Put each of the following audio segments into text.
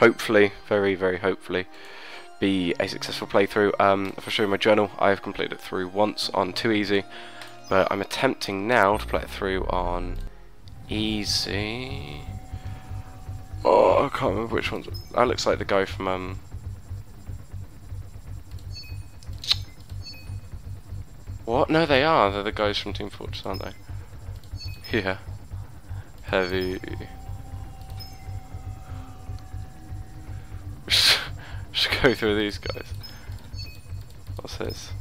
hopefully, very, very hopefully, be a successful playthrough. If I show you my journal, I have completed it through once on too easy, but I'm attempting now to play it through on easy. Oh, I can't remember which ones. That looks like the guy from What? No, they are. They're the guys from Team Fortress, aren't they? Yeah. Heavy. Just go through these guys. What's his?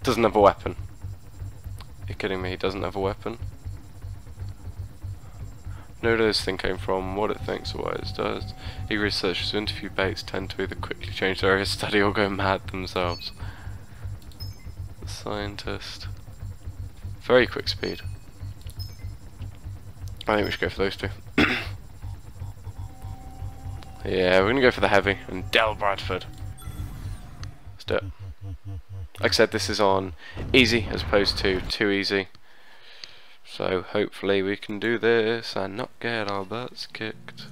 Doesn't have a weapon. You're kidding me, he doesn't have a weapon? Know where this thing came from, what it thinks or what it does. Eager researchers who interview baits tend to either quickly change their area of study or go mad themselves. The scientist. Very quick speed. I think we should go for those two. Yeah, we're gonna go for the heavy and Del Bradford. Let's do it. Like I said, this is on easy as opposed to too easy. So hopefully we can do this and not get our butts kicked.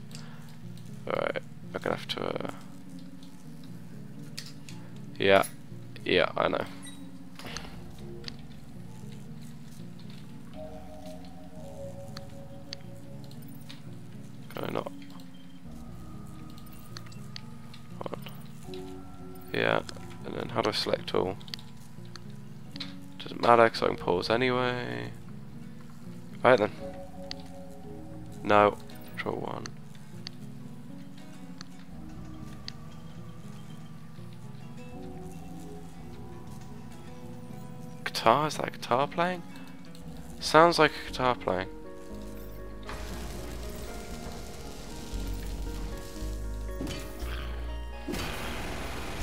Alright, I'm gonna have to yeah, I know. Can I not? Yeah, and then how do I select all? Doesn't matter because I can pause anyway. Right then. No. Control 1. Guitar? Is that a guitar playing? Sounds like a guitar playing.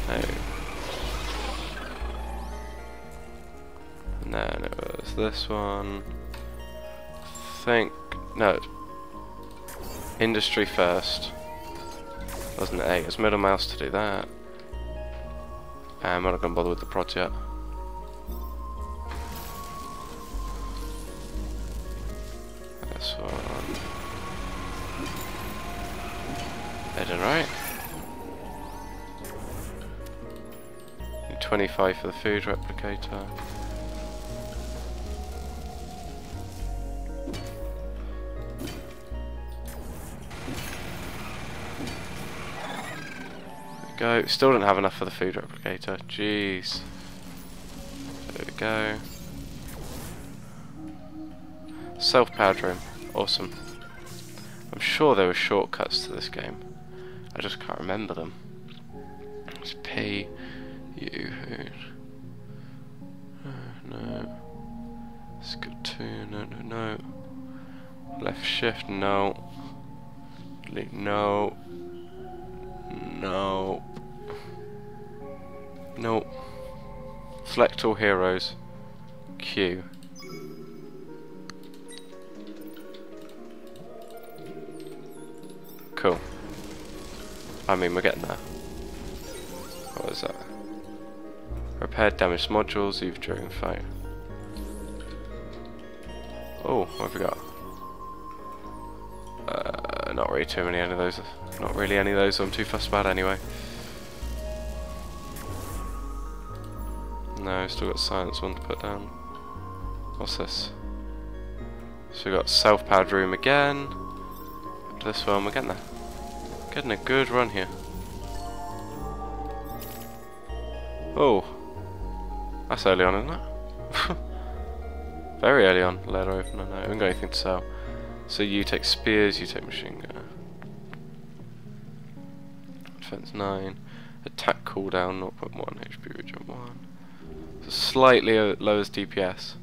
No. And then it was this one. No, industry first. Wasn't it A? It's middle mouse to do that. I'm not gonna bother with the prods yet. This one. Heading right. 25 for the food replicator. Go. Still don't have enough for the food replicator. Jeez. There we go. Self-powered room. Awesome. I'm sure there were shortcuts to this game. I just can't remember them. It's P. U. No. Skip 2. No. Left shift. No. Delete. No. No. No. Select all heroes. Q. Cool. I mean, we're getting there. What was that? Repair damaged modules, even during fight. Oh, what have we got? Not really too many of those. Not really any of those I'm too fussed about anyway. No, still got science one to put down. What's this? So we got self-powered room again. Up to this one, we're getting there. Getting a good run here. Oh, that's early on, isn't it? Very early on. Letter opener. No, I haven't got anything to sell. So you take spears, you take machine gunner. Defense 9. Attack cooldown 0.1, HP regen 1. So slightly lowers DPS.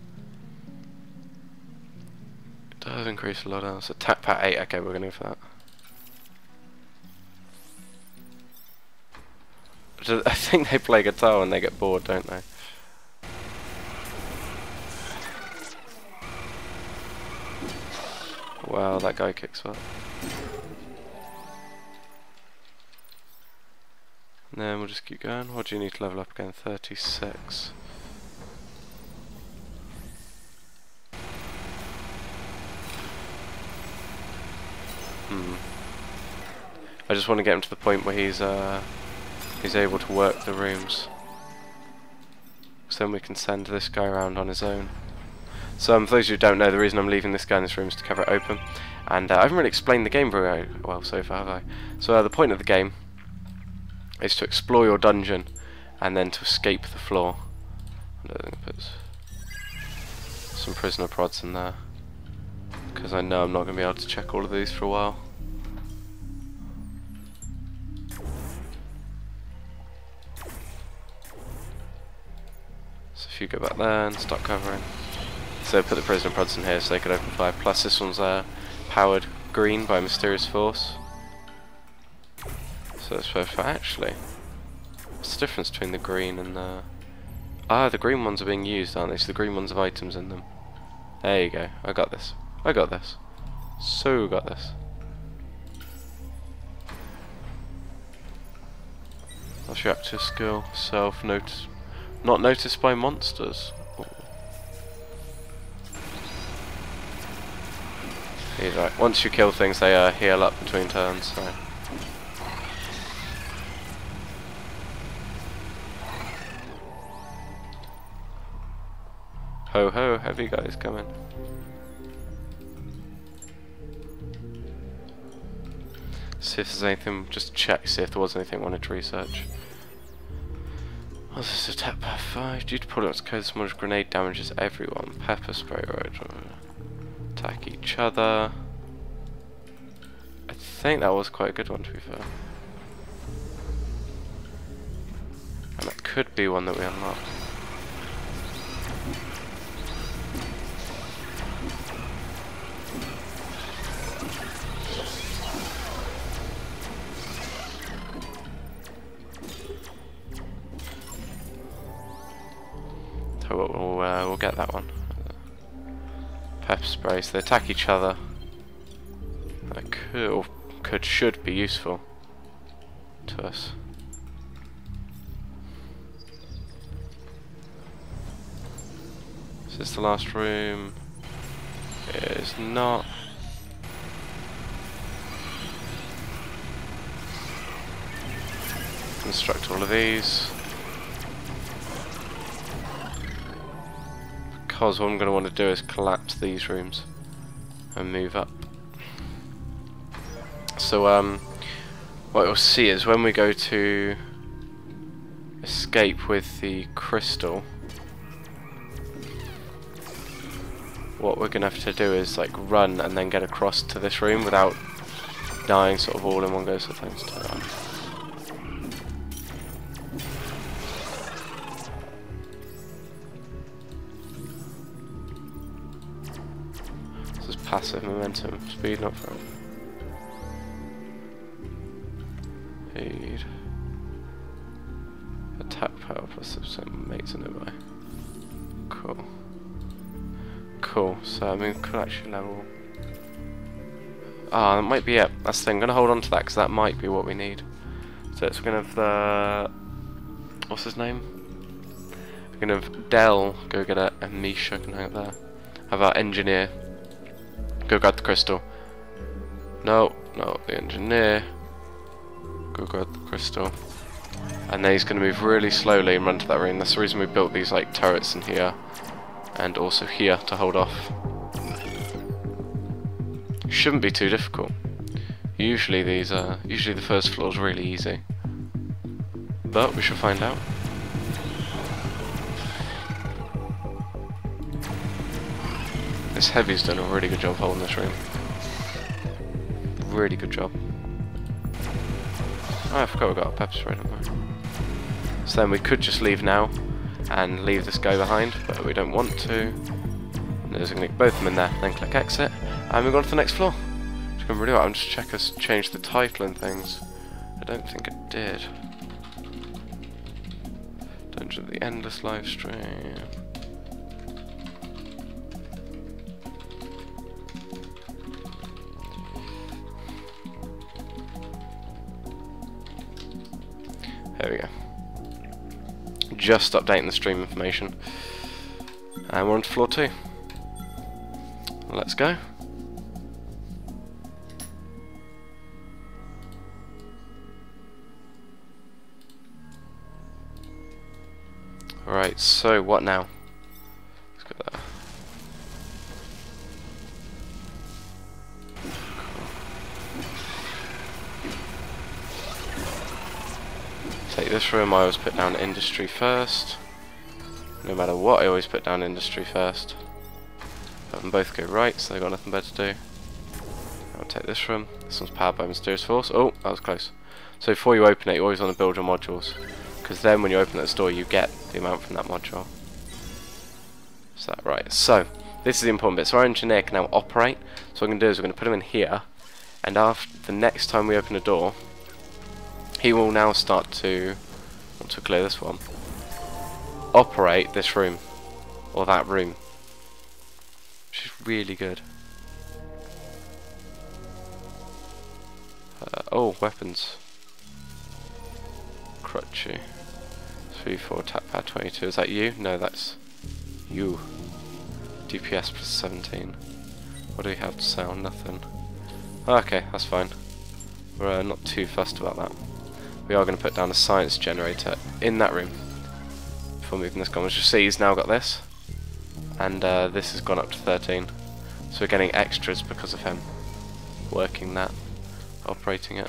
It does increase a lot else. Attack power 8, okay, we're gonna go for that. I think they play guitar when they get bored, don't they? Wow, that guy kicks butt. And then we'll just keep going. What do you need to level up again? 36. I just want to get him to the point where he's able to work the rooms. So then we can send this guy around on his own. So for those who don't know, the reason I'm leaving this guy in this room is to cover it open. And I haven't really explained the game very well so far, have I? So the point of the game is to explore your dungeon and then to escape the floor. I'm going to put some prisoner prods in there, because I know I'm not going to be able to check all of these for a while. So if you go back there and start covering. So put the prisoner prods in here so they could open fire. Plus this one's powered green by mysterious force. So it's perfect. Actually, what's the difference between the green and the... Ah, the green ones are being used, aren't they? So the green ones have items in them. There you go. I got this. I got this. So got this. What's your active skill? Self-notice. Not noticed by monsters. He's right. Once you kill things, they heal up between turns. So. Ho ho, heavy guys coming. See if there's anything. Just check. See if there was anything I wanted to research. Oh, this is attack path 5. Due to products code, small grenade damages everyone. Pepper spray, right? Attack each other. I think that was quite a good one, to be fair. And that could be one that we unlocked. So we'll get that one. Pepper spray, so they attack each other. That should be useful to us. Is this the last room? It is not. Construct all of these. Because what I'm going to want to do is collapse these rooms and move up. So what you'll see is when we go to escape with the crystal, what we're going to have to do is like run and then get across to this room without dying sort of all in one go. So thanks to that. Passive momentum, speed not front. Speed. Attack power plus some mates in it by. Cool. Cool, so I mean we could actually level. Ah, that might be it. That's the thing, I'm gonna hold on to that because that might be what we need. So it's gonna have the what's his name? We're gonna have Dell go get it and Misha can hang up there. Have our engineer go grab the crystal. No, the engineer. Go grab the crystal. And then he's going to move really slowly and run to that room. That's the reason we built these like turrets in here. And also here to hold off. Shouldn't be too difficult. Usually these usually the first floor is really easy. But we shall find out. This heavy's done a really good job holding this room. Really good job. Oh, I forgot we got a pepper spray, don't we? So then we could just leave now and leave this guy behind, but we don't want to. There's going to get both of them in there, then click exit, and we go on to the next floor. Just going really well. I'm just check us change the title and things. I don't think it did. Dungeon of the Endless Livestream. There we go. Just updating the stream information. And we're on to floor 2. Let's go. Right, so what now? Let's go there. Take this room, I always put down industry first. No matter what, I always put down industry first. Let them both go right, so they've got nothing better to do. I'll take this room. This one's powered by mysterious force. Oh, that was close. So before you open it, you always want to build your modules, because then when you open the store, you get the amount from that module. Is that right? So this is the important bit. So our engineer can now operate. So what we're going to do is we're going to put him in here, and after the next time we open a door, he will now start to, want to clear this one, operate this room, or that room, which is really good. Oh, weapons. Crutchy. 3-4 attack power 22. Is that you? No, that's you. DPS plus 17. What do we have to sell? Nothing. Okay, that's fine. We're not too fussed about that. We are going to put down a science generator in that room before moving this gun. As you see, he's now got this, and this has gone up to 13. So we're getting extras because of him working that, operating it.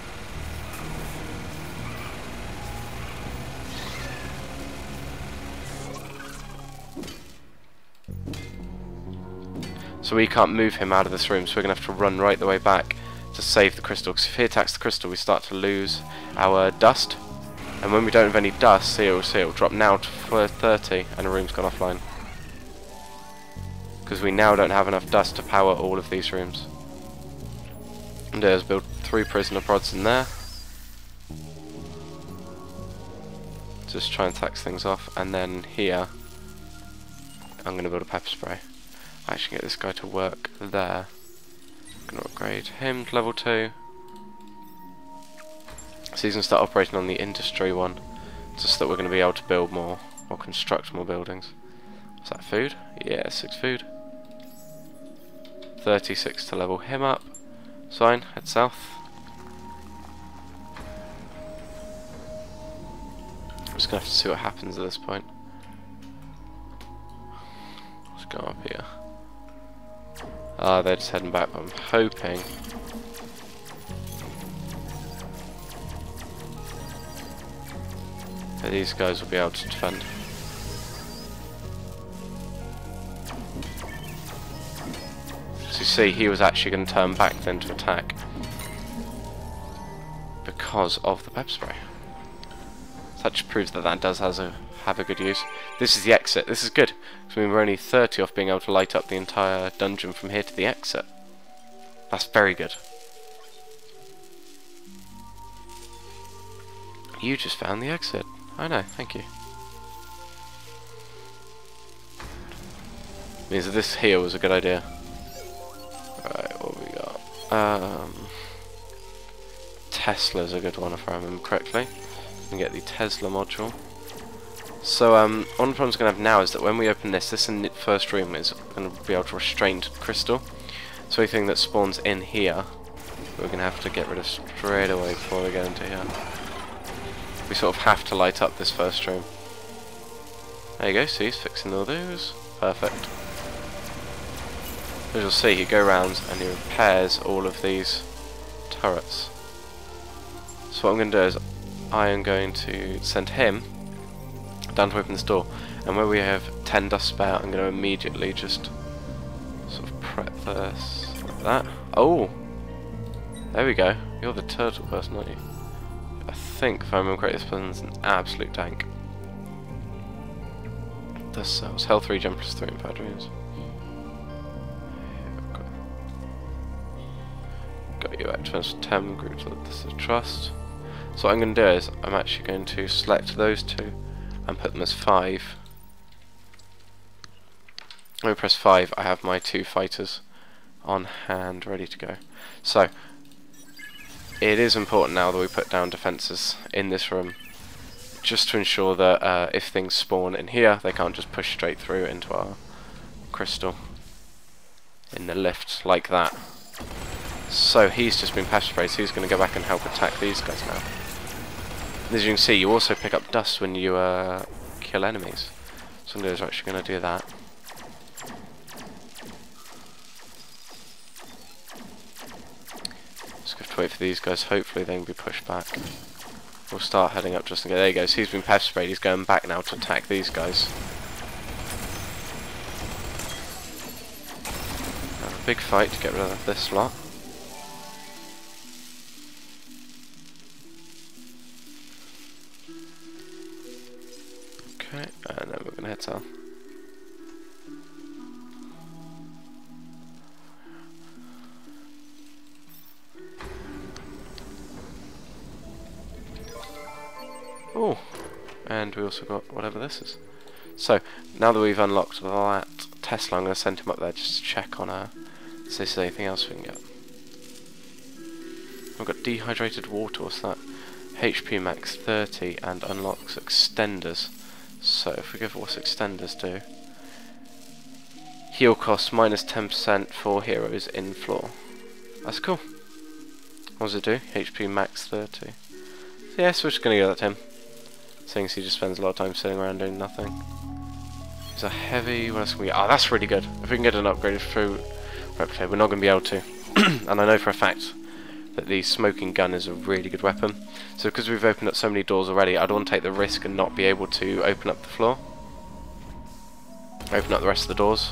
So we can't move him out of this room, so we're going to have to run right the way back to save the crystal, because if he attacks the crystal we start to lose our dust, and when we don't have any dust, see it will drop now to 30 and the room's gone offline, because we now don't have enough dust to power all of these rooms. And there's build 3 prisoner prods in there, just try and tax things off, and then here I'm going to build a pepper spray. I actually get this guy to work there. I'm going to upgrade him to level 2. So he's going to start operating on the industry one, just that we're going to be able to build more, or construct more buildings. Is that food? Yeah, 6 food. 36 to level him up. Fine, head south. I'm just going to have to see what happens at this point. Let's go up here. Ah, they're just heading back. I'm hoping that these guys will be able to defend. So you see, he was actually going to turn back then to attack because of the pepper spray. So that just proves that that does have a good use. This is the exit. This is good, because we were only 30 off being able to light up the entire dungeon from here to the exit. That's very good. You just found the exit. I know, thank you. Means that this here was a good idea. Right, what have we got? Tesla's a good one if I remember correctly. We can get the Tesla module. So one of the problems we're going to have now is that when we open this first room is going to be able to restrain crystal. So anything that spawns in here, we're going to have to get rid of straight away before we get into here. We sort of have to light up this first room. There you go, see, he's fixing all those. Perfect. As you'll see, he goes around and he repairs all of these turrets. So what I'm going to do is, I am going to send him down to open this door, and where we have 10 dust spare, I'm going to immediately just sort of prep this like that. Oh! There we go. You're the turtle person, aren't you? I think, if I remember correctly, this person's an absolute tank. This cells. Health regen plus 3 and 5 dreams. Got you activated for 10 groups of this is trust. So what I'm going to do is, I'm actually going to select those 2 and put them as 5. When I press 5, I have my 2 fighters on hand, ready to go. So, it is important now that we put down defences in this room, just to ensure that if things spawn in here, they can't just push straight through into our crystal in the lift like that. So he's just been pepper sprayed, so he's going to go back and help attack these guys now. As you can see, you also pick up dust when you kill enemies. I'm going to do is we're actually going to do that. Just have to wait for these guys. Hopefully they can be pushed back. We'll start heading up just in case. There he goes. He's been pepper sprayed. He's going back now to attack these guys. Have a big fight to get rid of this lot. Okay, and then we're going to hit south. Oh, and we also got whatever this is. So, now that we've unlocked that Tesla, I'm going to send him up there just to check on see if there's anything else we can get. We've got dehydrated water, what's that? HP max 30 and unlocks extenders. So, if we go for what's extenders do? Heal cost minus 10% for heroes in floor. That's cool. What does it do? HP max 30. So, yeah, so we're just going to go that to him. Seeing as he just spends a lot of time sitting around doing nothing. He's a heavy. What else can we get? Oh, that's really good. If we can get an upgraded through replicator, we're not going to be able to. And I know for a fact that the smoking gun is a really good weapon. So because we've opened up so many doors already, I don't want to take the risk and not be able to open up the floor. Open up the rest of the doors.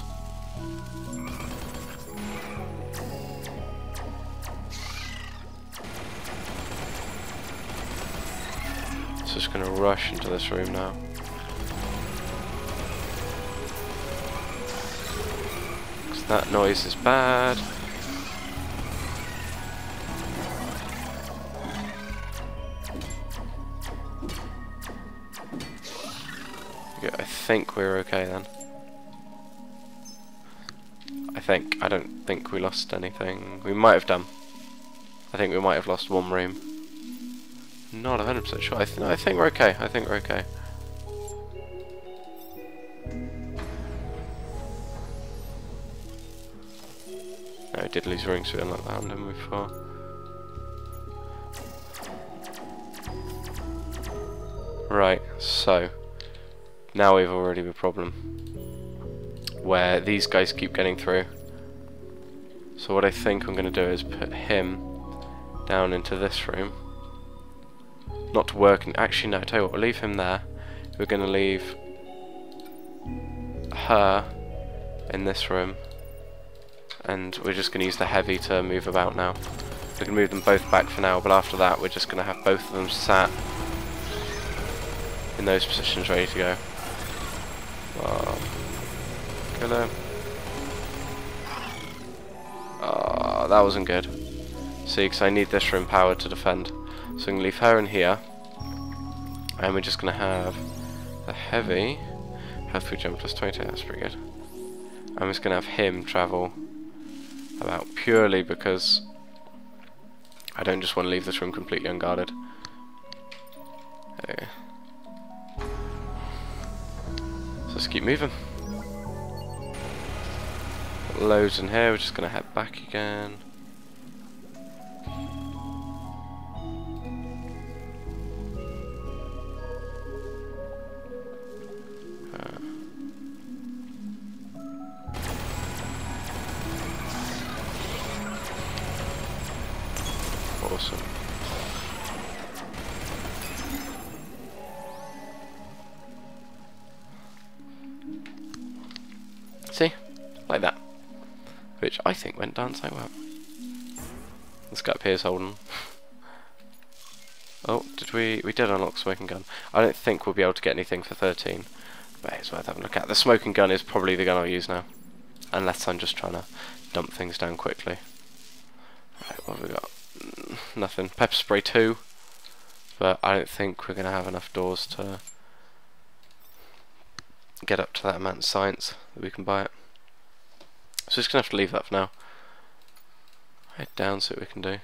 So just going to rush into this room now. Because that noise is bad. Yeah, I think we're okay then. I don't think we lost anything. We might have done. I think we might have lost one room. Not 100% sure. I think we're okay. I think we're okay. No, we did lose rings. We unlocked that one, didn't we, before? Right, so now we've already got a problem where these guys keep getting through. So what I think I'm going to do is put him down into this room. Not to work, and actually no, tell you what, we'll leave him there. We're going to leave her in this room, and we're just going to use the heavy to move about now. We can move them both back for now, but after that we're just going to have both of them sat in those positions ready to go. Kill him. Oh, that wasn't good. See, because I need this room powered to defend. So I'm going to leave her in here, and we're just going to have the heavy health food jump plus 20, that's pretty good. I'm just going to have him travel about purely because I don't just want to leave this room completely unguarded. Okay. So let's keep moving. Got loads in here, we're just going to head back again. Awesome. See? Like that. Which I think went down so well. This guy up here is holding. Oh, did we did unlock smoking gun. I don't think we'll be able to get anything for 13. But it's worth having a look at. The smoking gun is probably the gun I'll use now. Unless I'm just trying to dump things down quickly. Right, what have we got? Nothing. Pepper spray 2, but I don't think we're going to have enough doors to get up to that amount of science that we can buy it. So just going to have to leave that for now. Head down, see what we can do.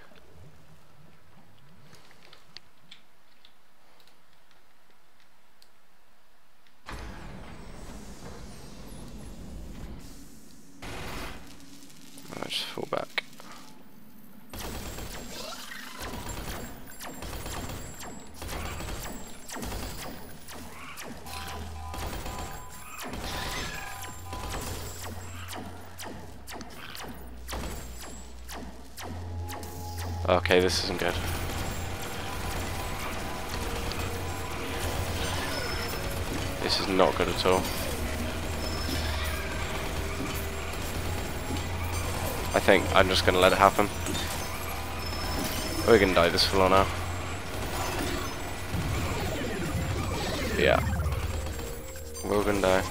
I'll just fall back. Okay, this isn't good. This is not good at all. I think I'm just going to let it happen. We're going to die this floor now. Yeah. We're going to die.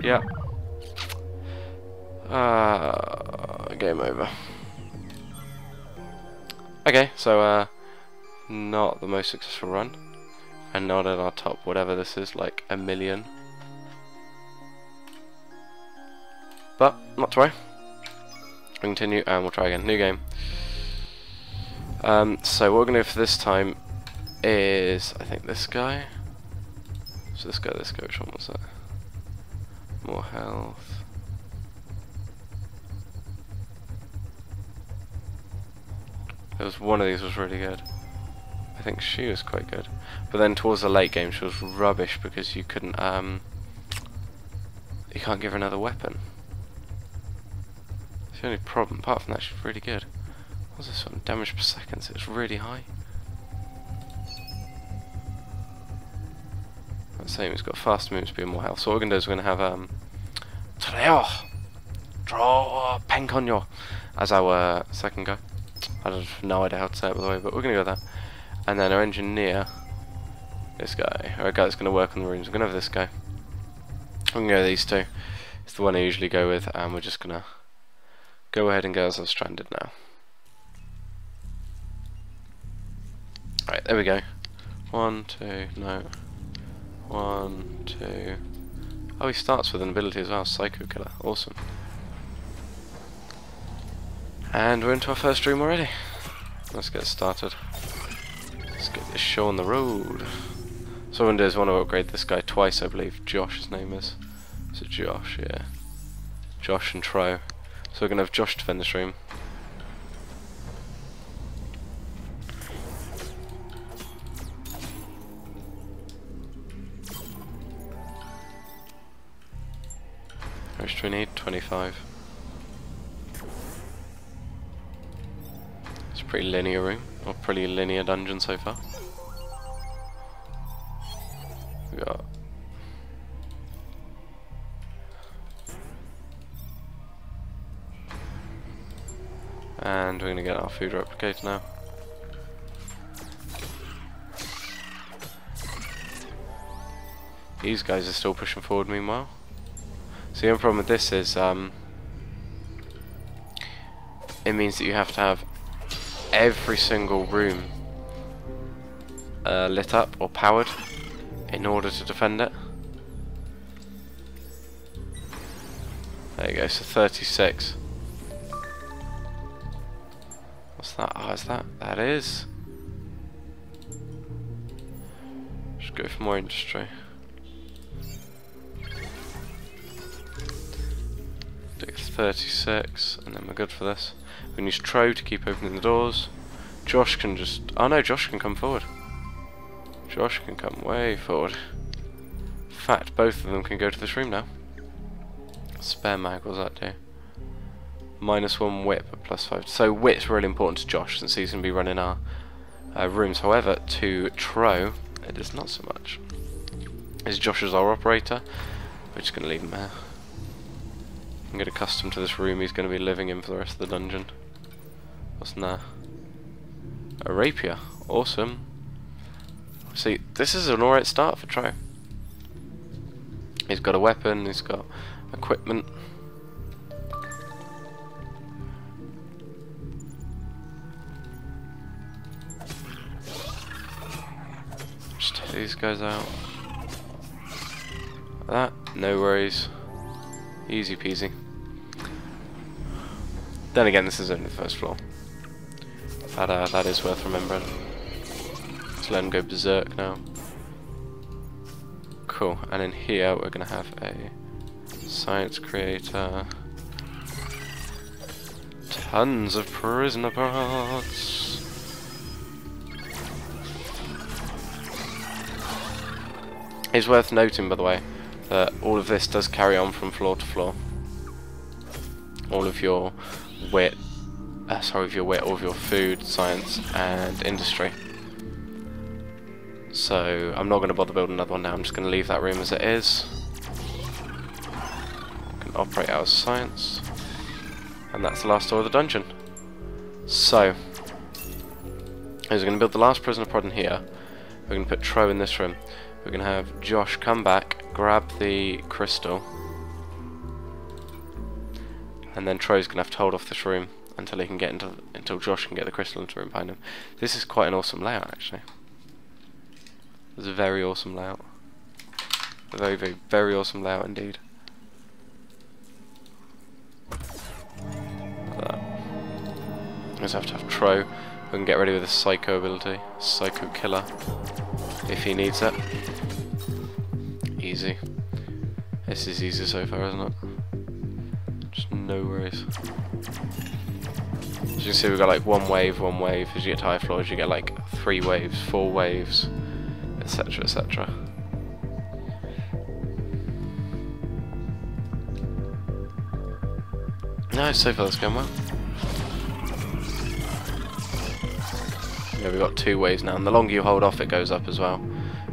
Yeah. Game over. Okay, so not the most successful run, and not at our top, whatever this is, like 1 million. But not to worry. We'll continue and we'll try again. New game. So what we're gonna do for this time is, I think this guy. So this guy. Which one was that? More health. There was one of these was really good. I think she was quite good. But then towards the late game she was rubbish because you couldn't you can't give her another weapon. That's the only problem. Apart from that, she's really good. What was this one? Damage per second, so it's really high. That's the same, it's got faster moves, speed, more health. So what we're gonna do is we're gonna have Draw Penkonyo as our second guy. I have no idea how to say it by the way, but we're going to go with that. And then our engineer, this guy, or a guy that's going to work on the rooms, we're going to have this guy. We're going to go with these two. It's the one I usually go with, and we're just going to go ahead and get ourselves stranded now. Alright, there we go. 1, 2, no. 1, 2. Oh, he starts with an ability as well, Psycho Killer. Awesome. And we're into our first room already. Let's get started. Let's get this show on the road. So what I'm going to do is I want to upgrade this guy twice, I believe. Josh, his name is. Is it Josh? Yeah. Josh and Tro. So we're going to have Josh defend this room. How much do we need? 25. It's a pretty linear room, or pretty linear dungeon so far. We got and we're gonna get our food replicator now. These guys are still pushing forward meanwhile. So the only problem with this is it means that you have to have every single room lit up or powered in order to defend it. There you go, so 36. What's that? Oh, is that? That is. Just go for more industry. Do 36, and then we're good for this. We can use Tro to keep opening the doors. Josh can just... oh no, Josh can come forward. Josh can come way forward. In fact, both of them can go to this room now. Spare mag, what does that do? -1 whip, +5. So whip's really important to Josh since he's going to be running our rooms. However, to Tro, it is not so much. As Josh is our operator, we're just going to leave him there. And get accustomed to this room he's going to be living in for the rest of the dungeon. What's in there? A rapier. Awesome. See, this is an alright start for Tro. He's got a weapon, he's got equipment. Just take these guys out. Like that, no worries. Easy peasy. Then again, this is only the first floor. That is worth remembering. Let's let him go berserk now. Cool, and in here we're going to have a science creator. Tons of prisoner parts. It's worth noting, by the way, that all of this does carry on from floor to floor. all of your wit, all of your food, science, and industry. So I'm not going to bother building another one now. I'm just going to leave that room as it is. I can operate out of science, and that's the last door of the dungeon. So we're going to build the last prisoner pod in here. We're going to put Tro in this room. We're going to have Josh come back, grab the crystal, and then Tro's going to have to hold off this room until he can get until Josh can get the crystal into the room behind him. This is quite an awesome layout, actually. It's a very awesome layout. A very, very, very awesome layout indeed. Just have to have Tro, who can get ready with a Psycho ability, Psycho Killer, if he needs it. Easy. This is easy so far, isn't it? Just no worries. As you can see, we've got like one wave. As you get to high floors, you get like 3 waves, 4 waves, etc., etc. No, so far that's going well. Yeah, we've got 2 waves now, and the longer you hold off, it goes up as well.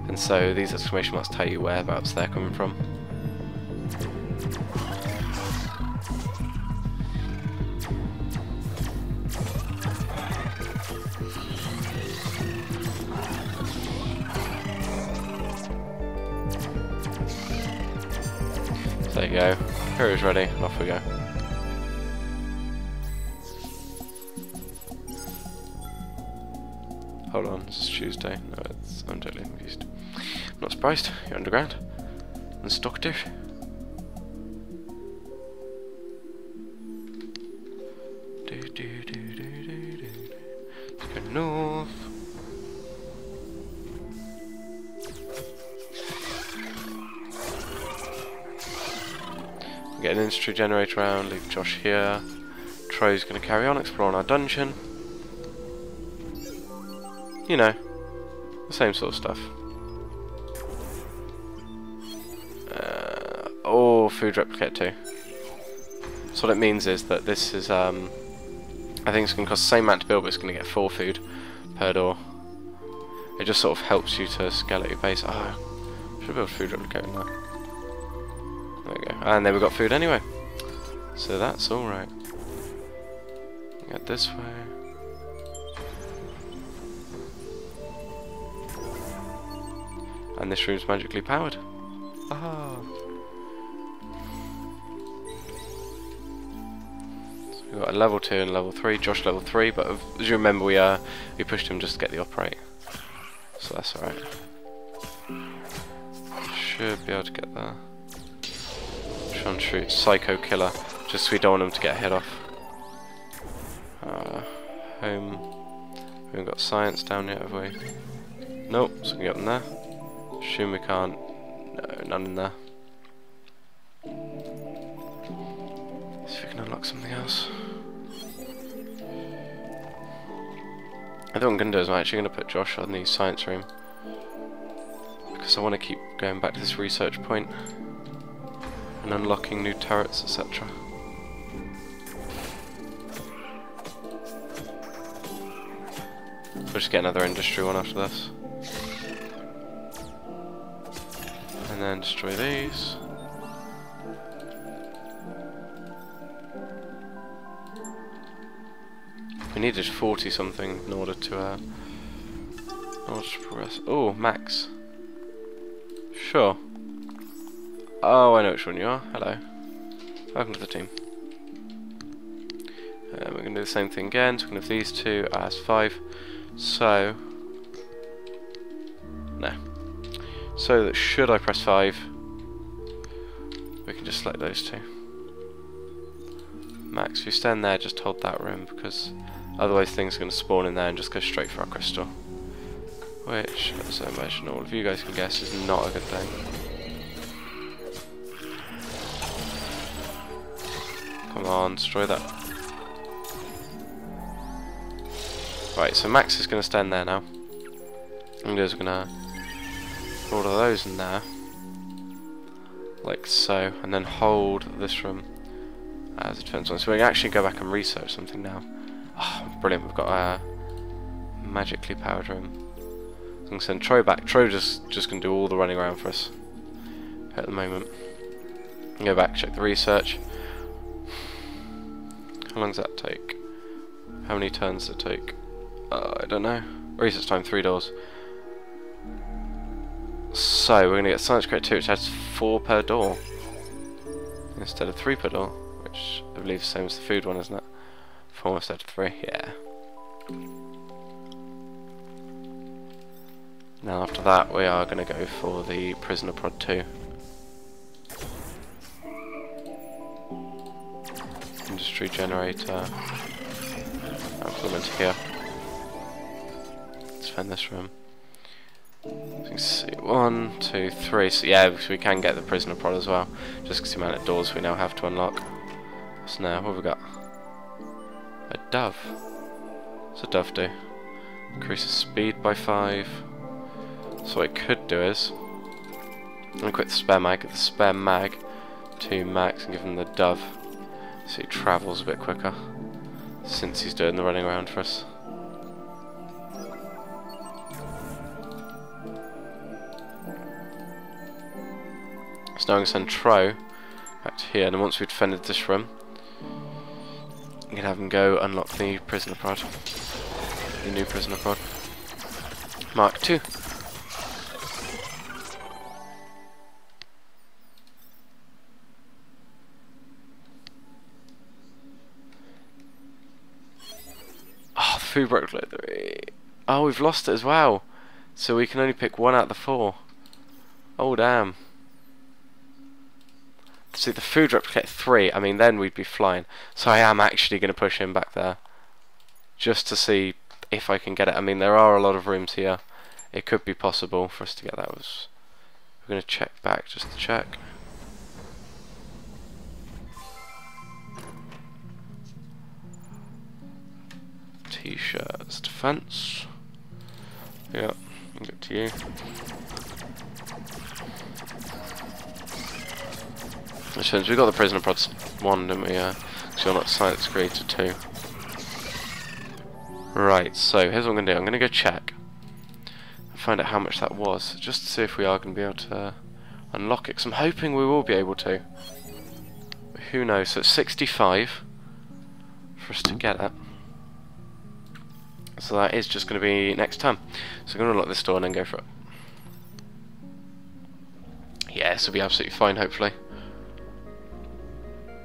And so these exclamation marks tell you whereabouts they're coming from. So there you go. Hero's ready, and off we go. Hold on, it's Tuesday. No, I'm totally confused. I'm not surprised. You're underground. Instructive. Let's go north. Get an industry generator around, leave Josh here. Tro's going to carry on exploring our dungeon. You know, the same sort of stuff. Oh, food replicate too. So what it means is that this is, I think it's going to cost the same amount to build, but it's going to get 4 food per door. It just sort of helps you to scale at your base. Oh, I should build food replicator now. There we go. And then we've got food anyway. So that's alright. Get this way. And this room's magically powered. Ah. So we've got a level 2 and level 3. Josh level 3, but as you remember, we pushed him just to get the operate. So that's alright. Should be able to get there. Try and shoot Psycho Killer, just so we don't want him to get a hit off. Home. We haven't got science down yet, have we? Nope, so we can get them there. Assume we can't. No, none in there. See if we can unlock something else. I think what I'm going to do is I'm actually going to put Josh on the science room, because I want to keep going back to this research point and unlocking new turrets, etc. We'll just get another industry one after this. And then destroy these. We needed 40 something in order to progress. Oh, Max. Sure. Oh, I know which one you are. Hello. Welcome to the team. We're going to do the same thing again. So we're going to have these 2 as 5. So no. So that should I press 5, we can just select those 2. Max, if you stand there, just hold that room, because otherwise things are going to spawn in there and just go straight for our crystal. Which, as I imagine all of you guys can guess, is not a good thing. Come on, destroy that. Right, so Max is going to stand there now. And we're going to put all of those in there. Like so. And then hold this room as a defense one. So we can actually go back and research something now. Oh, brilliant, we've got a magically powered room. So I'm going to send Tro back. Tro just going to do all the running around for us at the moment. Go back, check the research. How long does that take? How many turns does it take? I don't know. Research time, 3 doors. So we're going to get Science Crate 2, which adds 4 per door instead of 3 per door, which I believe is the same as the food one, isn't it? 4 instead of 3, yeah. Now after that we are going to go for the Prisoner Prod 2. Industry generator. Implement here. Let's find this room. Let's see, 1, 2, 3. So yeah, we can get the Prisoner Prod as well, just because the amount of doors we now have to unlock. So now, what have we got? A dove. What's a dove do? Increases speed by 5. So what it could do is, I'm going to quit the spare mag, get the spare mag to Max and give him the dove, so he travels a bit quicker, since he's doing the running around for us. So now I'm going to send Tro back to here, and then once we've defended this room, you can have him go unlock the Prisoner Prod, the new Prisoner Prod, Mark II. Oh, the food broke like 3. Oh, we've lost it as well, so we can only pick 1 out of the 4. Oh damn. See, the food replicate 3, I mean then we'd be flying. So I am actually going to push him back there, just to see if I can get it. I mean there are a lot of rooms here, it could be possible for us to get that. We're going to check back just to check. T-shirts, defense. Yeah, I'll get to you. Which means we got the Prisoner Prods 1, didn't we? So you're not Science Creator 2. Right, so here's what I'm going to do. I'm going to go check and find out how much that was, just to see if we are going to be able to unlock it, because I'm hoping we will be able to. But who knows? So it's 65 for us to get it. So that is just going to be next time. So I'm going to unlock this door and then go for it. Yeah, this will be absolutely fine, hopefully.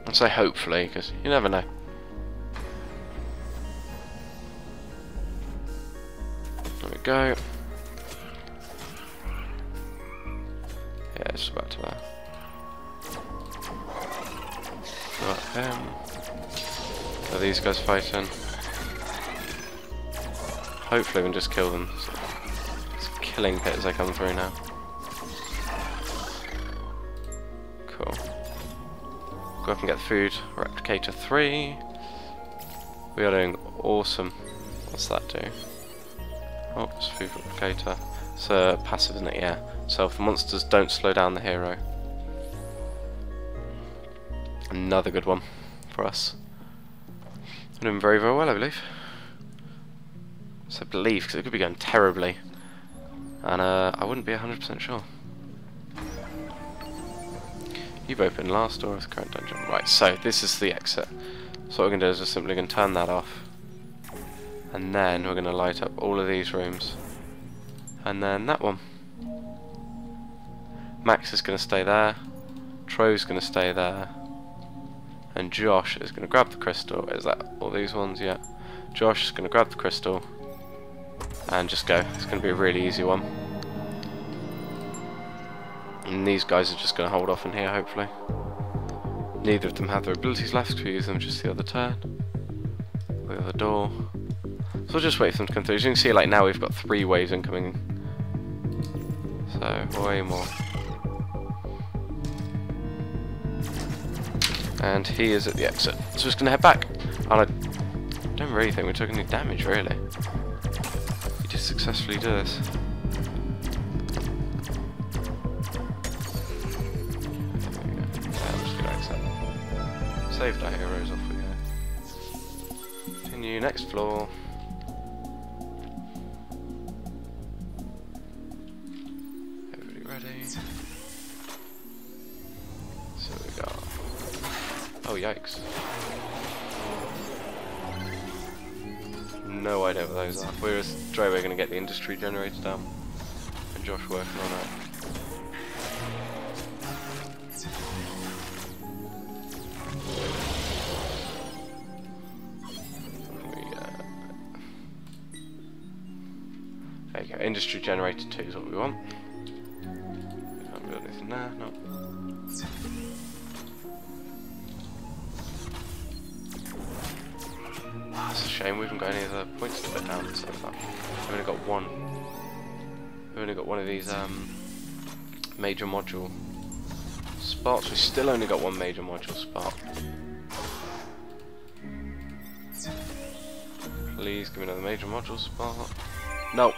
I'd say hopefully, because you never know. There we go. Yeah, it's about to there. Got him. Are these guys fighting? Hopefully we can just kill them. It's a killing pit as they come through now. Cool. Go up and get the food. Replicator 3. We are doing awesome. What's that do? Oh, it's food replicator. It's passive, isn't it? Yeah. So if the monsters don't slow down the hero. Another good one for us. We're doing very, very well, I believe. So I believe, because it could be going terribly. And I wouldn't be 100% sure. You've opened last door of the current dungeon. Right, so this is the exit. So what we're going to do is we're simply going to turn that off. And then we're going to light up all of these rooms. And then that one. Max is going to stay there. Tro's going to stay there. And Josh is going to grab the crystal. Is that all these ones? Yeah. Josh is going to grab the crystal. And just go. It's going to be a really easy one. And these guys are just going to hold off in here, hopefully. Neither of them have their abilities left, so we use them just the other turn. The other door. So we'll just wait for them to come through. As you can see, like now we've got 3 waves incoming. So, way more. And he is at the exit. So we're just going to head back. And I don't really think we took any damage, really. We did successfully do this. Saved our heroes, off we go. Continue, next floor. Everybody ready? So we got... Oh yikes. No idea what those are. We're straight away going to get the industry generator down. And Josh working on it. There you go, industry generator 2 is what we want. Can't build anything there, no. Oh, it's a shame we haven't got any of the points to put down so far. We've only got one. We've only got one of these major module spots. We've still only got one major module spot. Please give me another major module spot. No.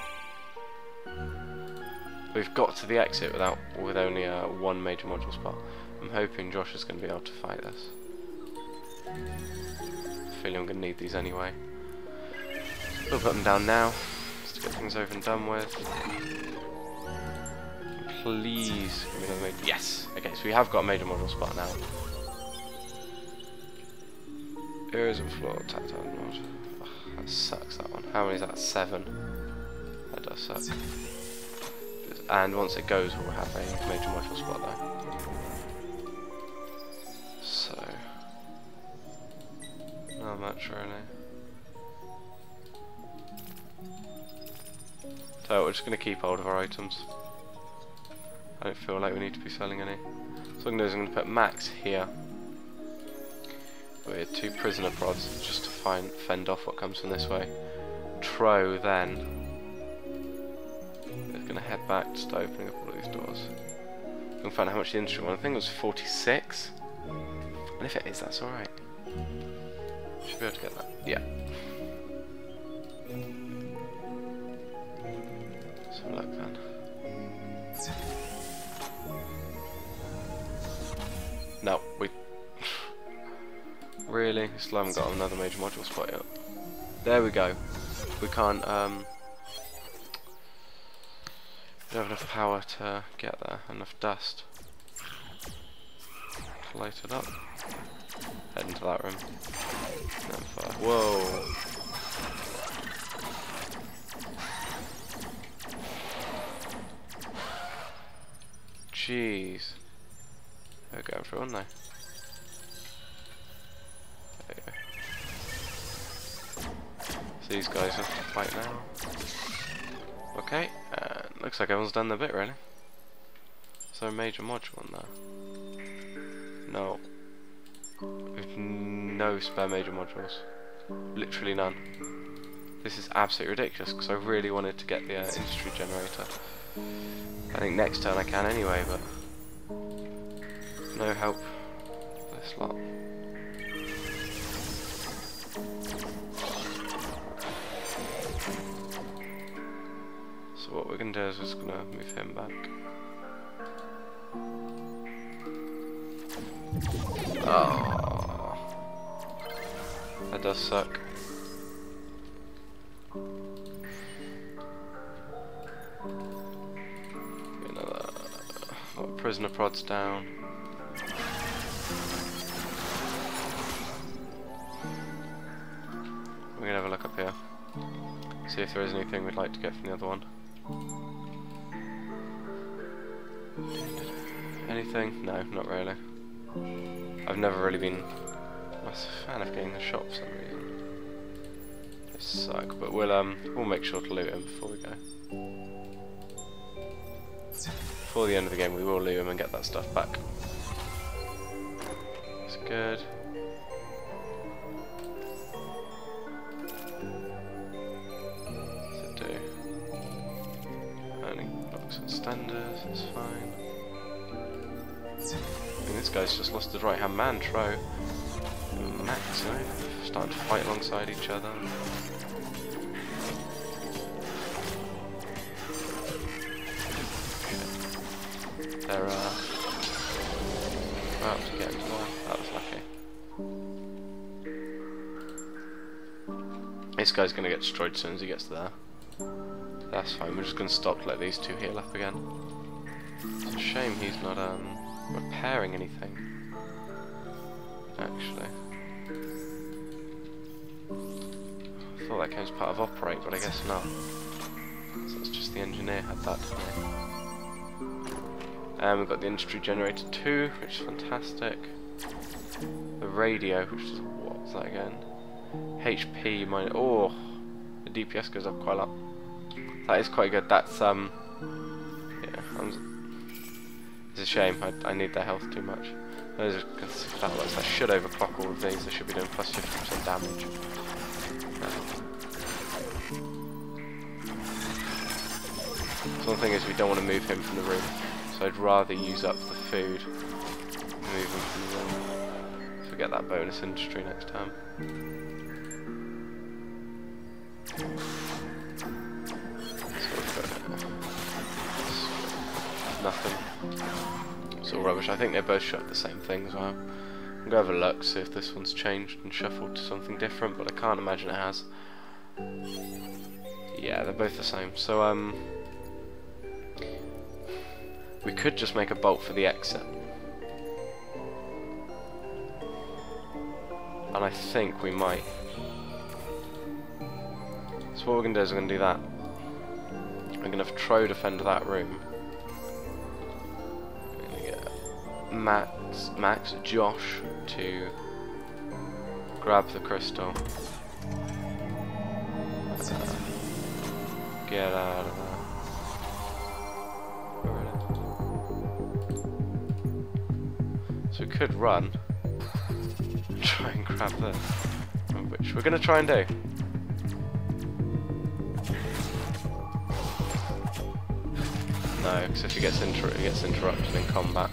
We've got to the exit with only one major module spot. I'm hoping Josh is going to be able to fight this. I feel I'm going to need these anyway. We'll put them down now, just to get things over and done with. Please give me another major. Yes! Okay, so we have got a major module spot now. Areas of floor, tactile mod. Oh, that sucks, that one. How many is that? 7. That does suck. And once it goes, we'll have a major module spot there. So, not much really. So we're just going to keep hold of our items. I don't feel like we need to be selling any. So what I'm going to do is I'm going to put Max here with 2 prisoner prods just to fend off what comes from this way. Tro then. Gonna head back to start opening up all of these doors. I'm gonna find out how much the industry one. I think it was 46. And if it is, that's alright. Should be able to get that. Yeah. Let's have a look then. No, we really? We still haven't got another major module spot yet. There we go. We can't we don't have enough power to get there, enough dust to light it up. Head into that room. Then fire. Whoa! Jeez. They're going for one now. There you go. So these guys have to fight now. Okay, looks like everyone's done their bit really. Is there a major module on there? No. We've no spare major modules. Literally none. This is absolutely ridiculous because I really wanted to get the industry generator. I think next turn I can anyway, but no help this lot. So what we're going to do is we're just going to move him back. Oh, that does suck. Another prisoner prods down. We're going to have a look up here. See if there is anything we'd like to get from the other one. Anything? No, not really. I've never really been a fan of getting the shop for some reason. They suck, but we'll make sure to loot him before we go. Before the end of the game we will loot him and get that stuff back. That's good. What's it do? Earning blocks and standards, it's fine. I mean, this guy's just lost his right hand man, Tro. And Max, you know, starting to fight alongside each other. They're about to get into there. That was lucky. guy's going to get destroyed as soon as he gets there. That's fine, we're just going to stop to let these two heal up again. It's a shame he's not repairing anything, actually. I thought that came as part of operate, but I guess not. So it's just the engineer had that today. And we've got the industry generator 2, which is fantastic. The radio, which is, what's that again? HP minus, oh, the DPS goes up quite a lot. That is quite good. That's yeah, it's a shame. I need their health too much. Those are satellites. I should overclock all of these. They should be doing plus 50% damage. So the thing is, we don't want to move him from the room. So I'd rather use up the food and move him from the room. So we get that bonus industry next time. Nothing. It's all rubbish. I think they both shot the same thing as well. I'm going to have a look, see if this one's changed and shuffled to something different, but I can't imagine it has. Yeah, they're both the same. So, we could just make a bolt for the exit. And I think we might. So what we're going to do is we're going to do that. We're going to throw defend that room. We're going to get Josh to grab the crystal. Get out of there. So we could run and try and grab this, which we're going to try and do. No, because if he gets interrupted in combat.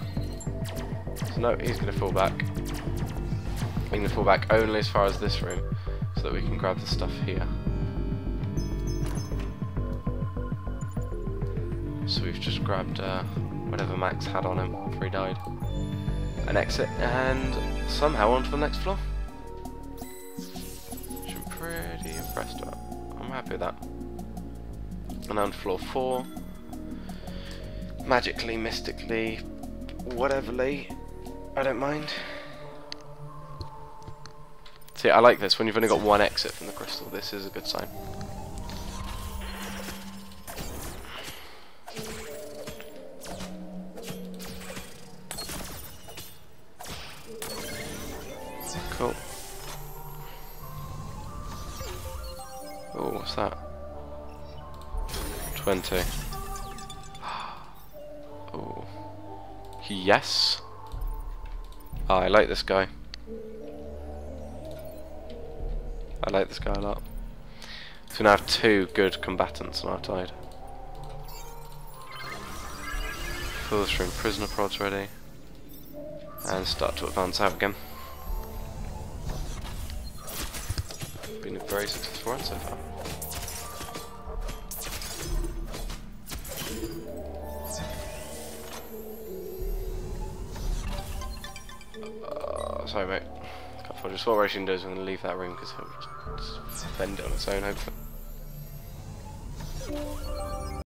So no, he's going to fall back. He's going to fall back only as far as this room, so that we can grab the stuff here. So we've just grabbed whatever Max had on him before he died. An exit, and somehow onto the next floor. Which I'm pretty impressed about. I'm happy with that. And on floor 4. Magically, mystically, whateverly, I don't mind. See, I like this. When you've only got one exit from the crystal, this is a good sign. Cool. Oh, what's that? 20. Oh. Yes. Oh, I like this guy. I like this guy a lot. So we now have 2 good combatants on our side. Fill this room, prisoner prods ready. And start to advance out again. Been a very successful run so far. Sorry mate, just what we're actually going to do is we're going to leave that room because he'll just bend it on its own hopefully.